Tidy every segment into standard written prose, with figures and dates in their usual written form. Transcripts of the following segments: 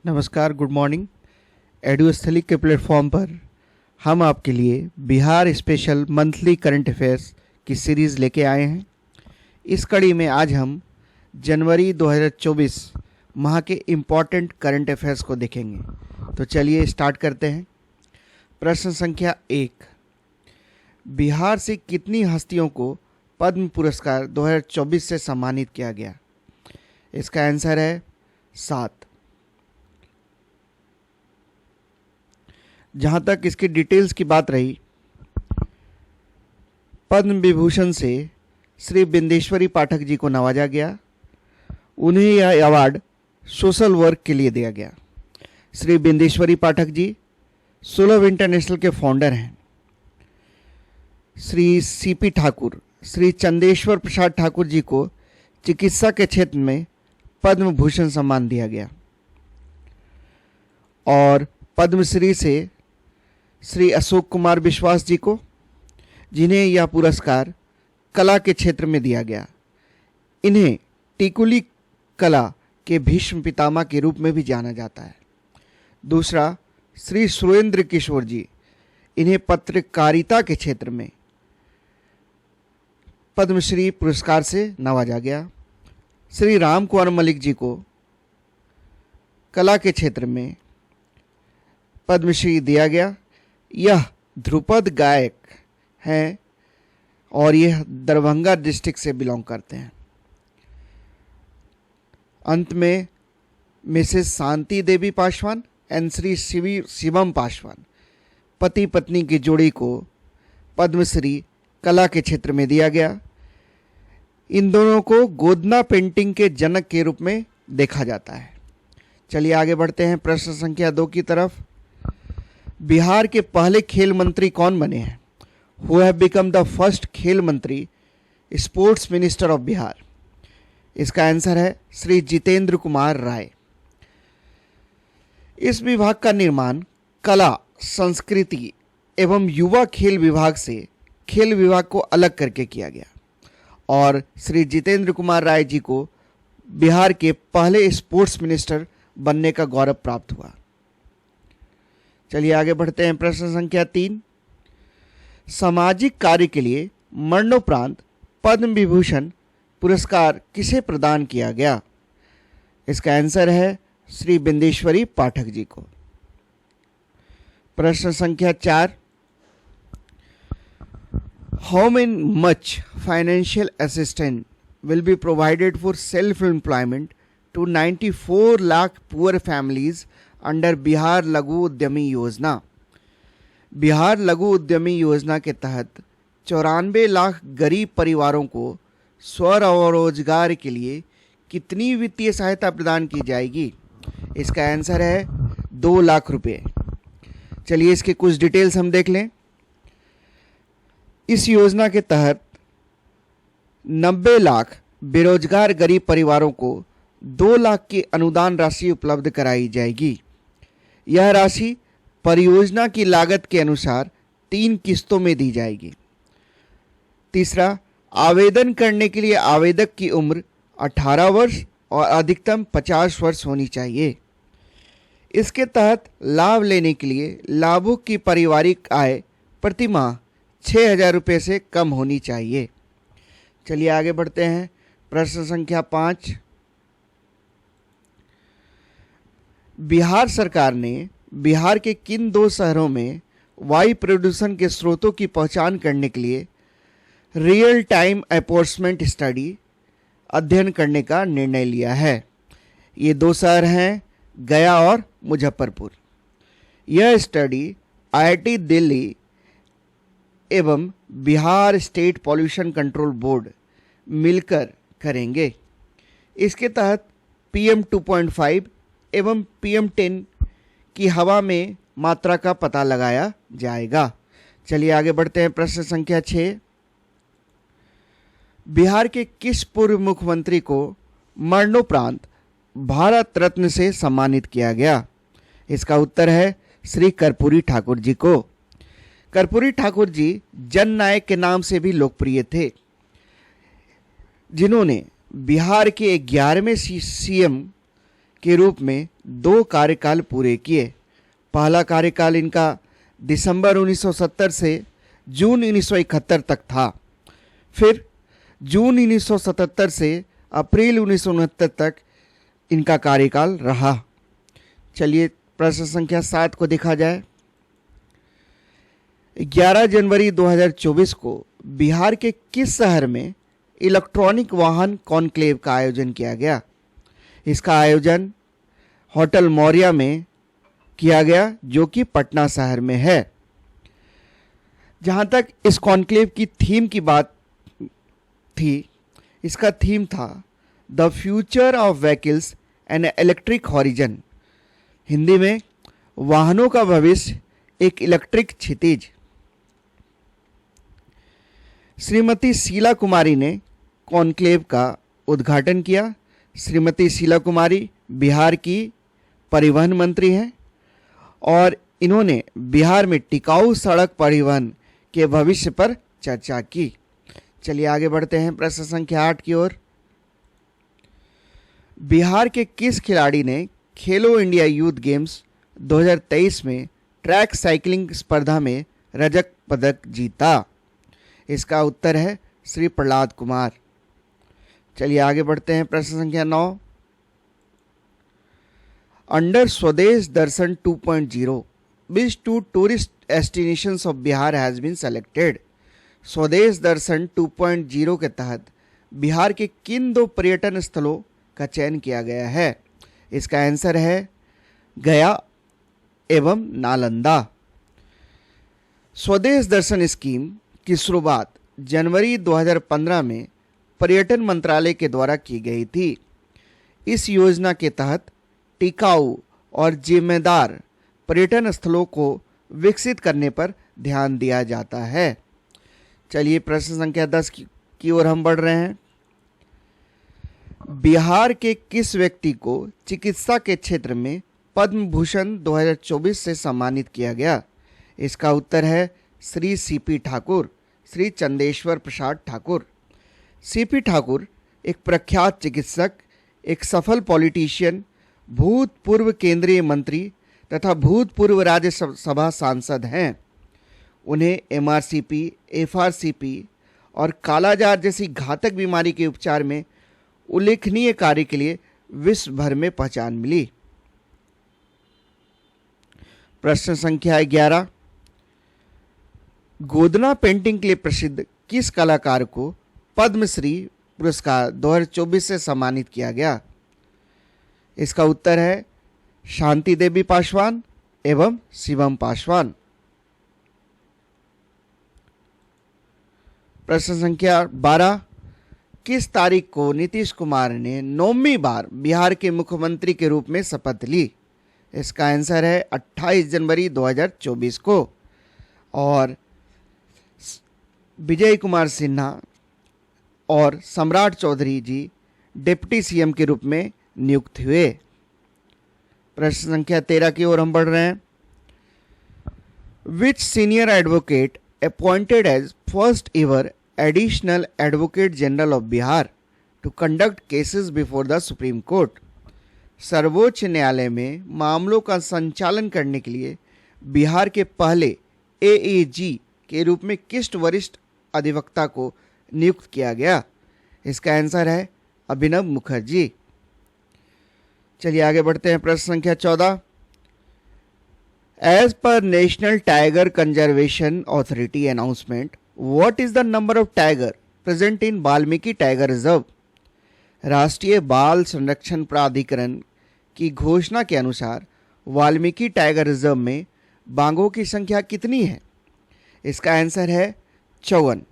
नमस्कार, good morning. एडुस्थली के platform पर हम आपके लिए Bihar special monthly current affairs की सीरीज़ लेके आए हैं। इस कड़ी में आज हम जनवरी 2024 माह के इम्पॉर्टेंट करंट अफेयर्स को देखेंगे। तो चलिए स्टार्ट करते हैं। प्रश्न संख्या 1, बिहार से कितनी हस्तियों को पद्म पुरस्कार 2024 से सम्मानित किया गया? इसका आंसर है 7। जहाँ तक इसकी डिटेल्स की बात रही, पद्म विभूषण से श्री बिंदेश्वरी पाठक जी को नवाजा गया। उन्हें यह अवार्ड सोशल वर्क के लिए दिया गया। श्री बिंदेश्वरी पाठक जी सुलभ इंटरनेशनल के फाउंडर हैं। श्री सीपी ठाकुर, श्री चंदेश्वर प्रसाद ठाकुर जी को चिकित्सा के क्षेत्र में पद्म भूषण सम्मान दिया गया। और पद्मश्री से श्री अशोक कुमार विश्वास जी को, जिन्हें यह पुरस्कार कला के क्षेत्र में दिया गया। इन्हें टिकुली कला के भीष्म पितामह के रूप में भी जाना जाता है। दूसरा, श्री सुरेंद्र किशोर जी, इन्हें पत्रकारिता के क्षेत्र में पद्मश्री पुरस्कार से नवाजा गया। श्री राम कुमार मलिक जी को कला के क्षेत्र में पद्मश्री दिया गया। यह ध्रुपद गायक हैं और यह दरभंगा डिस्ट्रिक्ट से बिलोंग करते हैं। अंत में मिसेस शांति देवी पासवान एंड श्री शिवम पासवान, पति पत्नी की जोड़ी को पद्मश्री कला के क्षेत्र में दिया गया। इन दोनों को गोदना पेंटिंग के जनक के रूप में देखा जाता है। चलिए आगे बढ़ते हैं प्रश्न संख्या 2 की तरफ। बिहार के पहले खेल मंत्री कौन बने हैं? Who have become the first खेल मंत्री, स्पोर्ट्स मिनिस्टर ऑफ बिहार? इसका आंसर है श्री जितेंद्र कुमार राय। इस विभाग का निर्माण कला, संस्कृति एवं युवा खेल विभाग से खेल विभाग को अलग करके किया गया और श्री जितेंद्र कुमार राय जी को बिहार के पहले स्पोर्ट्स मिनिस्टर बनने का गौरव प्राप्त हुआ। चलिए आगे बढ़ते हैं। प्रश्न संख्या 3, सामाजिक कार्य के लिए मरणोपरांत पद्म विभूषण पुरस्कार किसे प्रदान किया गया? इसका आंसर है श्री बिंदेश्वरी पाठक जी को। प्रश्न संख्या 4, how much financial assistance will be provided for self employment to 94 lakh poor families under Bihar Laghu Udyami योजना? बिहार लघु उद्यमी योजना के तहत 94 लाख गरीब परिवारों को स्वरोजगार के लिए कितनी वित्तीय सहायता प्रदान की जाएगी? इसका आंसर है 2 लाख रुपए। चलिए इसके कुछ डिटेल्स हम देख लें। इस योजना के तहत 90 लाख बेरोजगार गरीब परिवारों को 2 लाख की अनुदान राशि उपलब्ध कराई जाएगी। यह राशि परियोजना की लागत के अनुसार 3 किस्तों में दी जाएगी। तीसरा, आवेदन करने के लिए आवेदक की उम्र 18 वर्ष और अधिकतम 50 वर्ष होनी चाहिए। इसके तहत लाभ लेने के लिए लाभुक की पारिवारिक आय प्रति माह 6,000 रुपये से कम होनी चाहिए। चलिए आगे बढ़ते हैं। प्रश्न संख्या 5, बिहार सरकार ने बिहार के किन 2 शहरों में वायु प्रदूषण के स्रोतों की पहचान करने के लिए रियल टाइम एनफोर्समेंट स्टडी अध्ययन करने का निर्णय लिया है? ये 2 शहर हैं गया और मुजफ्फरपुर। यह स्टडी IIT दिल्ली एवं Bihar state pollution control board मिलकर करेंगे। इसके तहत PM 2.5 एवं PM 10 की हवा में मात्रा का पता लगाया जाएगा। चलिए आगे बढ़ते हैं। प्रश्न संख्या 6, बिहार के किस पूर्व मुख्यमंत्री को मरणोपरांत भारत रत्न से सम्मानित किया गया? इसका उत्तर है श्री कर्पूरी ठाकुर जी को। कर्पूरी ठाकुर जी जननायक के नाम से भी लोकप्रिय थे, जिन्होंने बिहार के 11वें CM के रूप में 2 कार्यकाल पूरे किए। पहला कार्यकाल इनका दिसंबर 1970 से जून 1971 तक था। फिर जून 1977 से अप्रैल 1969 तक इनका कार्यकाल रहा। चलिए प्रश्न संख्या 7 को देखा जाए। 11 जनवरी 2024 को बिहार के किस शहर में इलेक्ट्रॉनिक वाहन कॉन्क्लेव का आयोजन किया गया? इसका आयोजन होटल मौर्या में किया गया, जो कि पटना शहर में है। जहां तक इस कॉन्क्लेव की थीम की बात थी, इसका थीम था the future of vehicles and electric horizon. Hindi में वाहनों का भविष्य एक इलेक्ट्रिक क्षितिज। श्रीमती शीला कुमारी ने कॉन्क्लेव का उद्घाटन किया। श्रीमती शीला कुमारी बिहार की परिवहन मंत्री हैं और इन्होंने बिहार में टिकाऊ सड़क परिवहन के भविष्य पर चर्चा की। चलिए आगे बढ़ते हैं प्रश्न संख्या 8 की ओर। बिहार के किस खिलाड़ी ने खेलो इंडिया यूथ गेम्स 2023 में ट्रैक साइकिलिंग स्पर्धा में रजत पदक जीता? इसका उत्तर है श्री प्रहलाद कुमार। चलिए आगे बढ़ते हैं प्रश्न संख्या 9। अंडर स्वदेश दर्शन 2.0 which 2 tourist destinations of Bihar has been selected? स्वदेश दर्शन 2.0 के तहत बिहार के किन 2 पर्यटन स्थलों का चयन किया गया है? इसका आंसर है गया एवं नालंदा। स्वदेश दर्शन स्कीम की शुरुआत जनवरी 2015 में पर्यटन मंत्रालय के द्वारा की गई थी। इस योजना के तहत टिकाऊ और जिम्मेदार पर्यटन स्थलों को विकसित करने पर ध्यान दिया जाता है। चलिए प्रश्न संख्या 10 की ओर हम बढ़ रहे हैं। बिहार के किस व्यक्ति को चिकित्सा के क्षेत्र में पद्म भूषण 2024 से सम्मानित किया गया? इसका उत्तर है श्री सीपी ठाकुर, श्री चंदेश्वर प्रसाद ठाकुर। सीपी ठाकुर एक प्रख्यात चिकित्सक, एक सफल पॉलिटिशियन, भूतपूर्व केंद्रीय मंत्री तथा भूतपूर्व राज्यसभा सांसद हैं। उन्हें एमआरसीपी, एफआरसीपी और कालाजार जैसी घातक बीमारी के उपचार में उल्लेखनीय कार्य के लिए विश्व भर में पहचान मिली। प्रश्न संख्या 11। गोदना पेंटिंग के लिए प्रसिद्ध किस कलाकार को पद्मश्री पुरस्कार 2024 से सम्मानित किया गया? इसका उत्तर है शांति देवी पासवान एवं शिवम पासवान। प्रश्न संख्या 12। किस तारीख को नीतीश कुमार ने 9वीं बार बिहार के मुख्यमंत्री के रूप में शपथ ली? इसका आंसर है 28 जनवरी 2024 को। और विजय कुमार सिन्हा और सम्राट चौधरी जी डिप्टी सीएम के रूप में नियुक्त हुए। प्रश्न संख्या 13 की ओर हम बढ़ रहे हैं। Which senior advocate appointed as first ever additional advocate general of Bihar to conduct cases before the supreme court? सर्वोच्च न्यायालय में मामलों का संचालन करने के लिए बिहार के पहले एएजी के रूप में किस वरिष्ठ अधिवक्ता को नियुक्त किया गया? इसका आंसर है अभिनव मुखर्जी। चलिए आगे बढ़ते हैं प्रश्न संख्या 14। As per national tiger conservation authority announcement, what is the number of tiger present in Valmiki tiger reserve? राष्ट्रीय बाल संरक्षण प्राधिकरण की घोषणा के अनुसार वाल्मीकि टाइगर रिजर्व में बाघों की संख्या कितनी है? इसका आंसर है 54।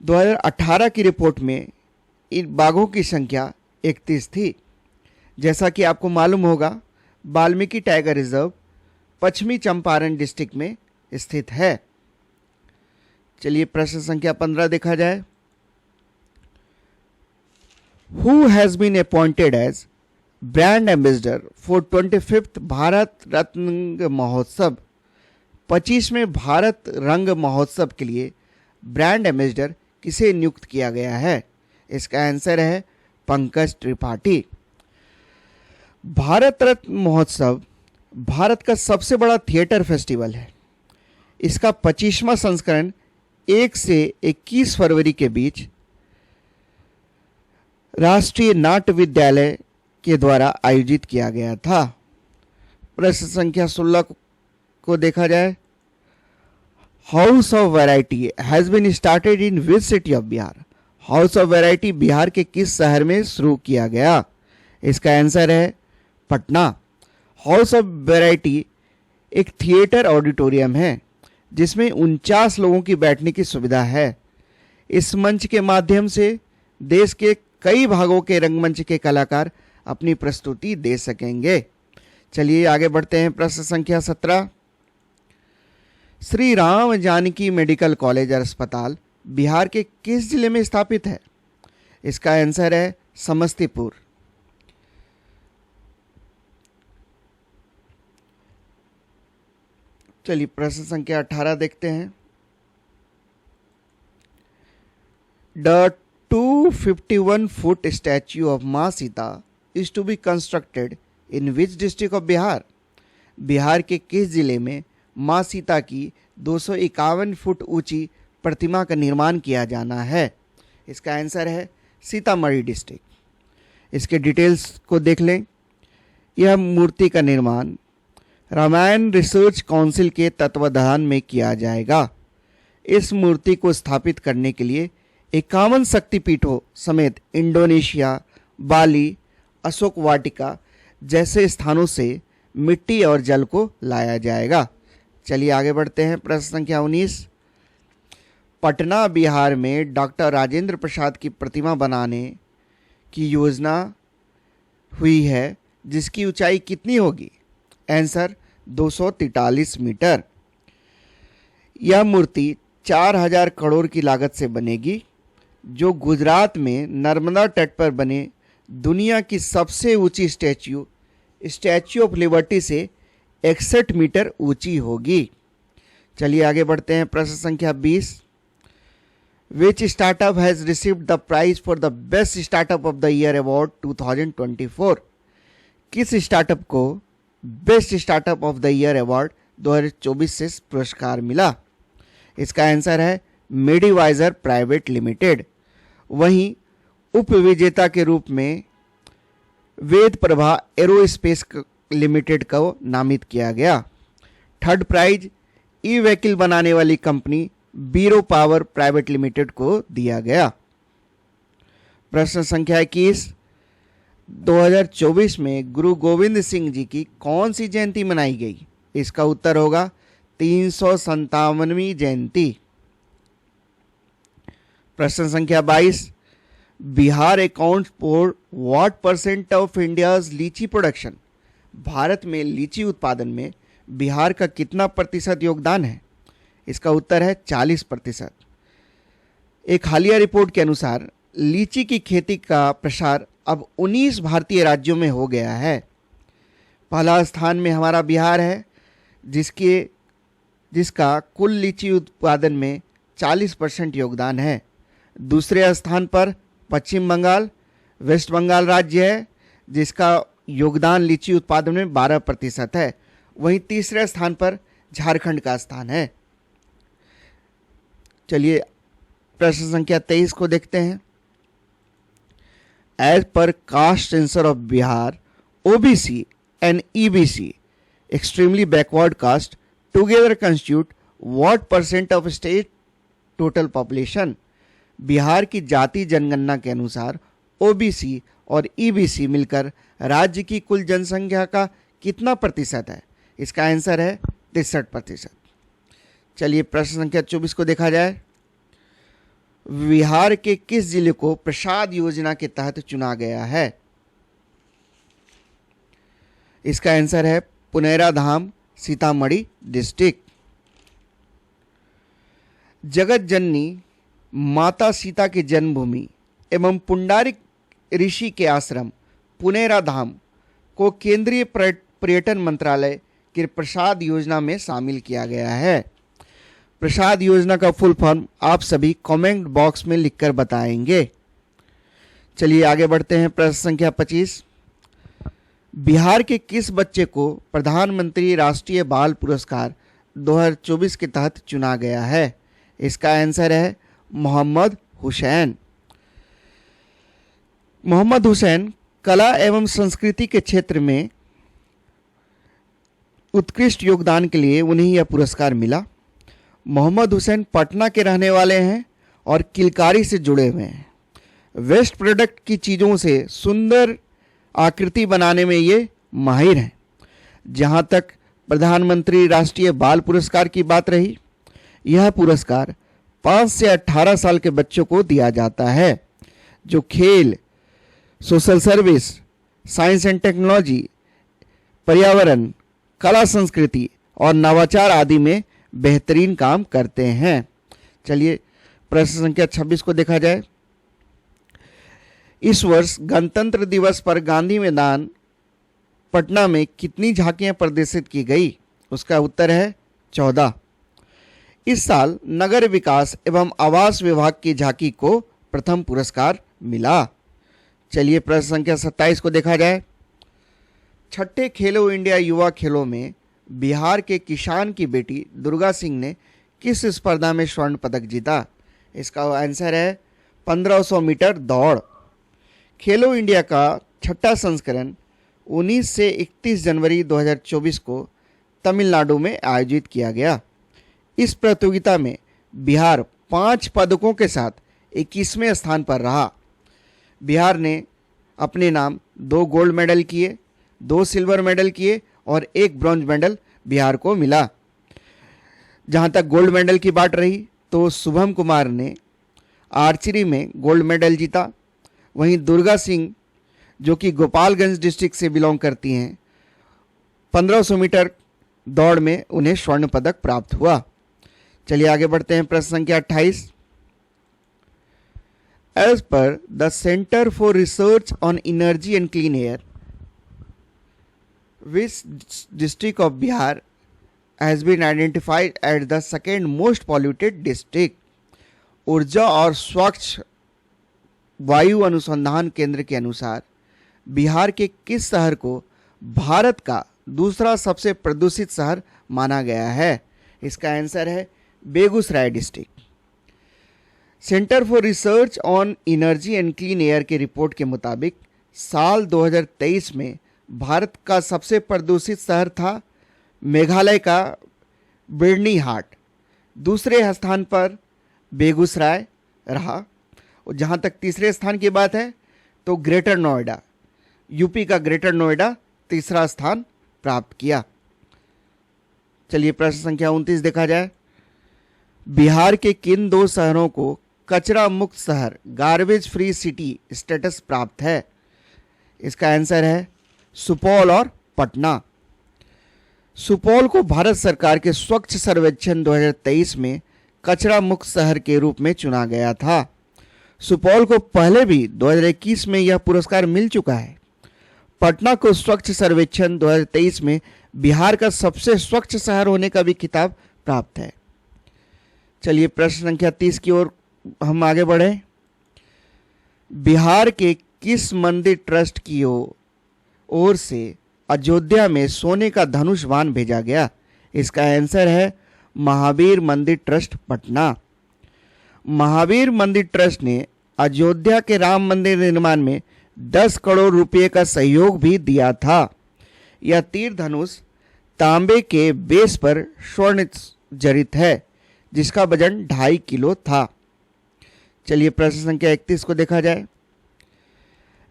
2018 की रिपोर्ट में इन बाघों की संख्या 31 थी। जैसा कि आपको मालूम होगा, वाल्मीकि टाइगर रिजर्व पश्चिमी चंपारण डिस्ट्रिक्ट में स्थित है। चलिए प्रश्न संख्या 15 देखा जाए। Who has been appointed as brand ambassador for 25th Bharat Ratna महोत्सव? 25वें भारत रंग महोत्सव के लिए ब्रांड एम्बेसडर किसे नियुक्त किया गया है? इसका आंसर है पंकज त्रिपाठी। भारत रत्न महोत्सव भारत का सबसे बड़ा थिएटर फेस्टिवल है। इसका 25वां संस्करण 1 से 21 फरवरी के बीच राष्ट्रीय नाट्य विद्यालय के द्वारा आयोजित किया गया था। प्रश्न संख्या 16 को देखा जाए, house of variety has been started in which city of Bihar. House of variety Bihar के किस शहर में शुरू किया गया? इसका आंसर है पटना। हाउस ऑफ वैरायटी एक थिएटर ऑडिटोरियम है जिसमें 49 लोगों की बैठने की सुविधा है। इस मंच के माध्यम से देश के कई भागों के रंगमंच के कलाकार अपनी प्रस्तुति दे सकेंगे। चलिए आगे बढ़ते हैं। प्रश्न संख्या 17, श्री राम जानकी मेडिकल कॉलेज और अस्पताल बिहार के किस जिले में स्थापित है? इसका आंसर है समस्तीपुर। चलिए प्रश्न संख्या 18 देखते हैं। The 251 foot statue of Maa Sita is to be constructed in which district of Bihar. Bihar के किस जिले में मां सीता की 251 फुट ऊंची प्रतिमा का निर्माण किया जाना है? इसका आंसर है सीतामढ़ी डिस्ट्रिक्ट। इसके डिटेल्स को देख लें। यह मूर्ति का निर्माण रामायण रिसर्च काउंसिल के तत्वाधान में किया जाएगा। इस मूर्ति को स्थापित करने के लिए 51 शक्तिपीठों समेत इंडोनेशिया, बाली, अशोक वाटिका जैसे स्थानों से मिट्टी और जल को लाया जाएगा। चलिए आगे बढ़ते हैं। प्रश्न संख्या 19, पटना बिहार में डॉक्टर राजेंद्र प्रसाद की प्रतिमा बनाने की योजना हुई है, जिसकी ऊंचाई कितनी होगी? Answer 243 metre. यह मूर्ति 4000 करोड़ की लागत से बनेगी, जो गुजरात में नर्मदा तट पर बने दुनिया की सबसे ऊंची स्टैच्यू ऑफ लिबर्टी से 61 मीटर ऊंची होगी। चलिए आगे बढ़ते हैं। प्रश्न संख्या 20, which startup has received the prize for the best startup of the year award 2024। किस स्टार्टअप को best startup of the year award 2024 से पुरस्कार मिला? इसका आंसर है मेडिवाइजर प्राइवेट लिमिटेड। वहीं उप विजेता के रूप में वेद प्रभा एरोस्पेस लिमिटेड को नामित किया गया। थर्ड प्राइज ई व्हीकल बनाने वाली कंपनी बीरो पावर प्राइवेट लिमिटेड को दिया गया। प्रश्न संख्या 21, 2024 में गुरु गोविंद सिंह जी की कौन सी जयंती मनाई गई? इसका उत्तर होगा 357वीं जयंती। प्रश्न संख्या 22, Bihar accounts for what percent of India's लीची प्रोडक्शन। भारत में लीची उत्पादन में बिहार का कितना प्रतिशत योगदान है? इसका उत्तर है 40%। एक हालिया रिपोर्ट के अनुसार लीची की खेती का प्रसार अब 19 भारतीय राज्यों में हो गया है। पहला स्थान में हमारा बिहार है, जिसका कुल लीची उत्पादन में 40% योगदान है। दूसरे स्थान पर पश्चिम बंगाल, वेस्ट बंगाल राज्य है, जिसका योगदान लीची उत्पादन में 12% है। वहीं तीसरे स्थान पर झारखंड का स्थान है। चलिए प्रश्न संख्या 23 को देखते हैं। As per caste census of Bihar, OBC and EBC extremely backward caste together constitute what percent of state total population. Bihar की जाति जनगणना के अनुसार ओबीसी और ईबीसी मिलकर राज्य की कुल जनसंख्या का कितना प्रतिशत है? इसका आंसर है 63%। चलिए प्रश्न संख्या 24 को देखा जाए। बिहार के किस जिले को प्रसाद योजना के तहत चुना गया है? इसका आंसर है पुनेरा धाम, सीतामढ़ी डिस्ट्रिक्ट। जगत जननी माता सीता की जन्मभूमि एवं पुंडारिक ऋषि के आश्रम पुनेरा धाम को केंद्रीय पर्यटन मंत्रालय की प्रसाद योजना में शामिल किया गया है। प्रसाद योजना का फुल फॉर्म आप सभी कमेंट बॉक्स में लिखकर बताएंगे। चलिए आगे बढ़ते हैं। प्रश्न संख्या 25, बिहार के किस बच्चे को प्रधानमंत्री राष्ट्रीय बाल पुरस्कार 2024 के तहत चुना गया है? इसका आंसर है मोहम्मद हुसैन। मोहम्मद हुसैन कला एवं संस्कृति के क्षेत्र में उत्कृष्ट योगदान के लिए उन्हें यह पुरस्कार मिला। मोहम्मद हुसैन पटना के रहने वाले हैं और किलकारी से जुड़े हुए हैं। वेस्ट प्रोडक्ट की चीज़ों से सुंदर आकृति बनाने में ये माहिर हैं। जहाँ तक प्रधानमंत्री राष्ट्रीय बाल पुरस्कार की बात रही, यह पुरस्कार 5 से 18 साल के बच्चों को दिया जाता है जो खेल, social service, science and technology, पर्यावरण, कला संस्कृति और नवाचार आदि में बेहतरीन काम करते हैं। चलिए प्रश्न संख्या 26 को देखा जाए। इस वर्ष गणतंत्र दिवस पर गांधी मैदान पटना में कितनी झांकियां प्रदर्शित की गई? उसका उत्तर है 14। इस साल नगर विकास एवं आवास विभाग की झांकी को प्रथम पुरस्कार मिला। चलिए प्रश्न संख्या 27 को देखा जाए। छठे खेलो इंडिया युवा खेलों में बिहार के किसान की बेटी दुर्गा सिंह ने किस स्पर्धा में स्वर्ण पदक जीता? इसका आंसर है 1500 मीटर दौड़। खेलो इंडिया का छठा संस्करण 19 से 31 जनवरी 2024 को तमिलनाडु में आयोजित किया गया। इस प्रतियोगिता में बिहार 5 पदकों के साथ 21वें स्थान पर रहा। बिहार ने अपने नाम 2 गोल्ड मेडल किए, 2 सिल्वर मेडल किए और 1 ब्रॉन्ज मेडल बिहार को मिला। जहां तक गोल्ड मेडल की बात रही तो शुभम कुमार ने आर्चरी में गोल्ड मेडल जीता। वहीं दुर्गा सिंह जो कि गोपालगंज डिस्ट्रिक्ट से बिलोंग करती हैं, 1500 मीटर दौड़ में उन्हें स्वर्ण पदक प्राप्त हुआ। चलिए आगे बढ़ते हैं। प्रश्न संख्या 28। As per the centre for research on energy and clean air, which district of Bihar has been identified as the second most polluted district? ऊर्जा और स्वच्छ वायु अनुसंधान केंद्र के अनुसार बिहार के किस शहर को भारत का दूसरा सबसे प्रदूषित शहर माना गया है? इसका आंसर है Begusarai district. Centre for research on energy and clean air की रिपोर्ट के मुताबिक साल 2023 में भारत का सबसे प्रदूषित शहर था मेघालय का बेड़नीहाट। दूसरे स्थान पर बेगूसराय रहा। और जहाँ तक तीसरे स्थान की बात है तो ग्रेटर नोएडा, यूपी का ग्रेटर नोएडा तीसरा स्थान प्राप्त किया। चलिए प्रश्न संख्या 29 देखा जाए। बिहार के किन 2 शहरों को कचरा मुक्त शहर, गार्बेज फ्री सिटी स्टेटस प्राप्त है? इसका आंसर है सुपौल और पटना। सुपौल को भारत सरकार के स्वच्छ सर्वेक्षण 2023 में कचरा मुक्त शहर के रूप में चुना गया था। सुपौल को पहले भी 2021 में यह पुरस्कार मिल चुका है। पटना को स्वच्छ सर्वेक्षण 2023 में बिहार का सबसे स्वच्छ शहर होने का भी खिताब प्राप्त है। चलिए प्रश्न संख्या 30 की ओर हम आगे बढ़े। बिहार के किस मंदिर ट्रस्ट की ओर से अयोध्या में सोने का धनुष बाण भेजा गया? इसका आंसर है महावीर मंदिर ट्रस्ट पटना। महावीर मंदिर ट्रस्ट ने अयोध्या के राम मंदिर निर्माण में 10 करोड़ रुपए का सहयोग भी दिया था। यह तीर धनुष तांबे के बेस पर स्वर्ण जड़ित है जिसका वजन 2.5 किलो था। चलिए प्रश्न संख्या 31 को देखा जाए।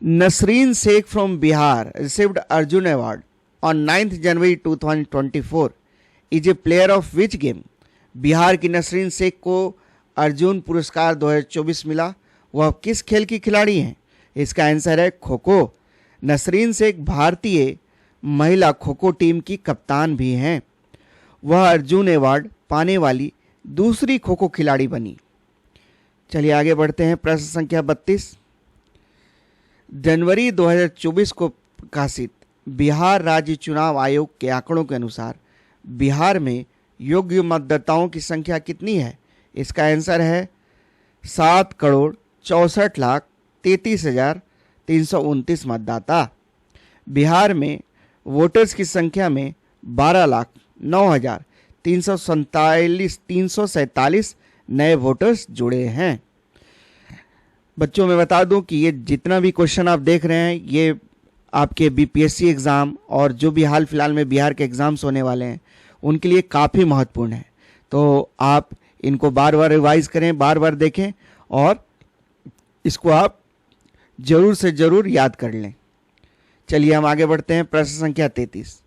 Nasreen Sheikh from Bihar received Arjun award on 9 January 2024 is a player of which game? Bihar की नसरीन शेख को अर्जुन पुरस्कार 2024 मिला। वह किस खेल की खिलाड़ी हैं? इसका आंसर है खो खो। नसरीन शेख भारतीय महिला खो खो टीम की कप्तान भी हैं। वह अर्जुन अवार्ड पाने वाली दूसरी खो खो खिलाड़ी बनी। चलिए आगे बढ़ते हैं। प्रश्न संख्या 32। जनवरी 2024 को प्रकाशित बिहार राज्य चुनाव आयोग के आंकड़ों के अनुसार बिहार में योग्य मतदाताओं की संख्या कितनी है? इसका आंसर है 7,64,33,329 मतदाता। बिहार में वोटर्स की संख्या में 12,09,347 नए वोटर्स जुड़े हैं। बच्चों मैं बता दूं कि ये जितना भी क्वेश्चन आप देख रहे हैं ये आपके बीपीएससी एग्ज़ाम और जो भी हाल फिलहाल में बिहार के एग्ज़ाम्स होने वाले हैं उनके लिए काफ़ी महत्वपूर्ण है। तो आप इनको बार बार रिवाइज करें, बार बार देखें और इसको आप ज़रूर से ज़रूर याद कर लें। चलिए हम आगे बढ़ते हैं। प्रश्न संख्या 33।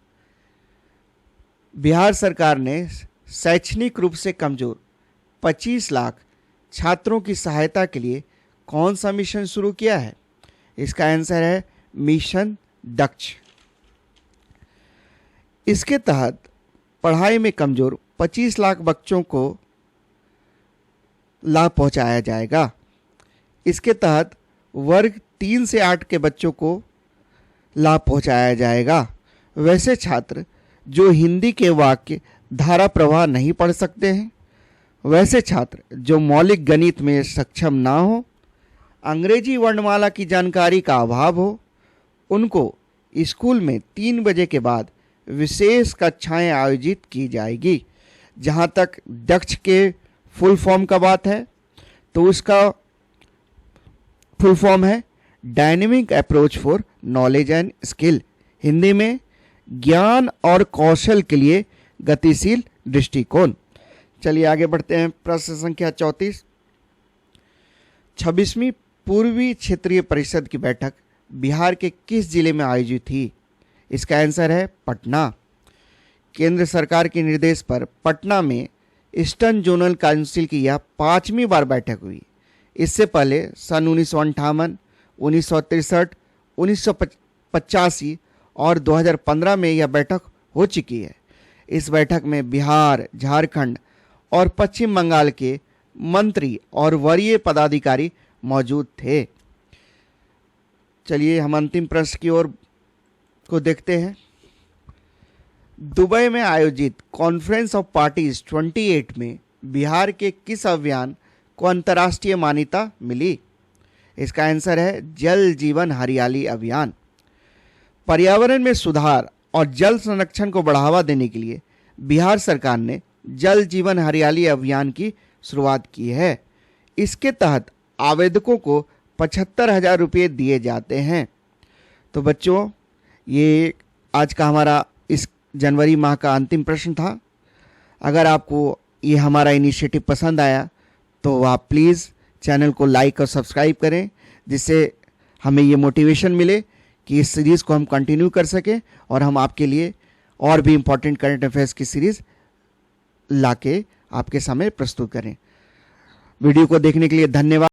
बिहार सरकार ने शैक्षणिक रूप से कमज़ोर 25 लाख छात्रों की सहायता के लिए कौन सा मिशन शुरू किया है? इसका आंसर है मिशन दक्ष। इसके तहत पढ़ाई में कमज़ोर 25 लाख बच्चों को लाभ पहुंचाया जाएगा। इसके तहत वर्ग 3 से 8 के बच्चों को लाभ पहुंचाया जाएगा। वैसे छात्र जो हिंदी के वाक्य धारा प्रवाह नहीं पढ़ सकते हैं, वैसे छात्र जो मौलिक गणित में सक्षम ना हो, अंग्रेजी वर्णमाला की जानकारी का अभाव हो, उनको स्कूल में 3 बजे के बाद विशेष कक्षाएं आयोजित की जाएगी। जहां तक दक्ष के फुल फॉर्म का बात है तो उसका फुल फॉर्म है dynamic approach for knowledge and skill, Hindi में ज्ञान और कौशल के लिए गतिशील दृष्टिकोण। चलिए आगे बढ़ते हैं। प्रश्न संख्या 34। 26वीं पूर्वी क्षेत्रीय परिषद की बैठक बिहार के किस जिले में आयोजित थी? इसका आंसर है पटना। केंद्र सरकार के निर्देश पर पटना में ईस्टर्न जोनल काउंसिल की यह 5वीं बार बैठक हुई। इससे पहले सन 1958, 1963, 1985 और 2015 में यह बैठक हो चुकी है। इस बैठक में बिहार, झारखंड और पश्चिम बंगाल के मंत्री और वरीय पदाधिकारी मौजूद थे। चलिए हम अंतिम प्रश्न की ओर को देखते हैं। दुबई में आयोजित कॉन्फ्रेंस ऑफ पार्टीज 28 में बिहार के किस अभियान को अंतर्राष्ट्रीय मान्यता मिली? इसका आंसर है जल जीवन हरियाली अभियान। पर्यावरण में सुधार और जल संरक्षण को बढ़ावा देने के लिए बिहार सरकार ने जल जीवन हरियाली अभियान की शुरुआत की है। इसके तहत आवेदकों को 75,000 रुपये दिए जाते हैं। तो बच्चों ये आज का हमारा इस जनवरी माह का अंतिम प्रश्न था। अगर आपको ये हमारा इनिशिएटिव पसंद आया तो आप प्लीज़ चैनल को लाइक और सब्सक्राइब करें, जिससे हमें ये मोटिवेशन मिले कि इस सीरीज़ को हम कंटिन्यू कर सकें और हम आपके लिए और भी इम्पोर्टेंट करंट अफेयर्स की सीरीज़ लाके आपके सामने प्रस्तुत करें। वीडियो को देखने के लिए धन्यवाद।